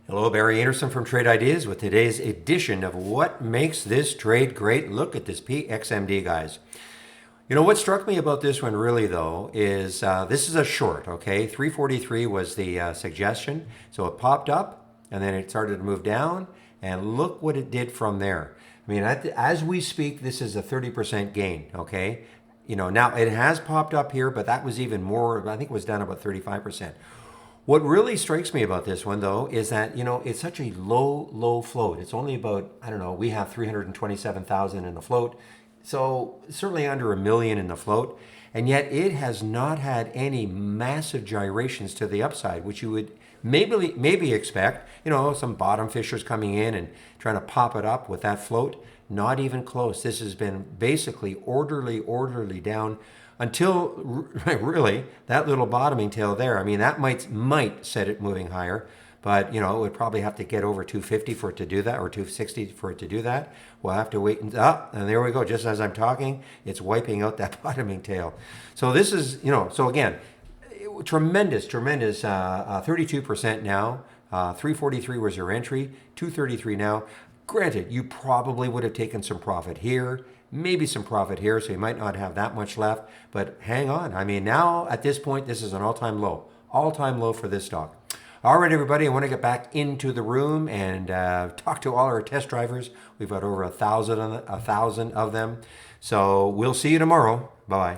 Hello, Barry Anderson from Trade Ideas with today's edition of What Makes This Trade Great. Look at this PXMD, guys. You know what struck me about this one really though is this is a short, okay? 343 was the suggestion. So it popped up and then it started to move down and look what it did from there. I mean, as we speak, this is a 30% gain, okay? You know, now it has popped up here, but that was even more, I think it was down about 35%. What really strikes me about this one, though, is that, you know, it's such a low float. It's only about, I don't know, we have 327,000 in the float. So certainly under a million in the float. And yet it has not had any massive gyrations to the upside, which you would maybe expect. You know, some bottom fishers coming in and trying to pop it up with that float. Not even close. This has been basically orderly down until really that little bottoming tail there. I mean, that might set it moving higher, but you know, it would probably have to get over 250 for it to do that, or 260 for it to do that. We'll have to wait and there we go. Just as I'm talking, it's wiping out that bottoming tail. So this is, you know, so again, tremendous 32% now. 343 was your entry, 233 now. Granted, you probably would have taken some profit here, maybe some profit here, so you might not have that much left, but hang on. I mean, now at this point, this is an all-time low for this stock. All right, everybody, I want to get back into the room and talk to all our test drivers. We've got over 1,000 of them. So we'll see you tomorrow. Bye-bye.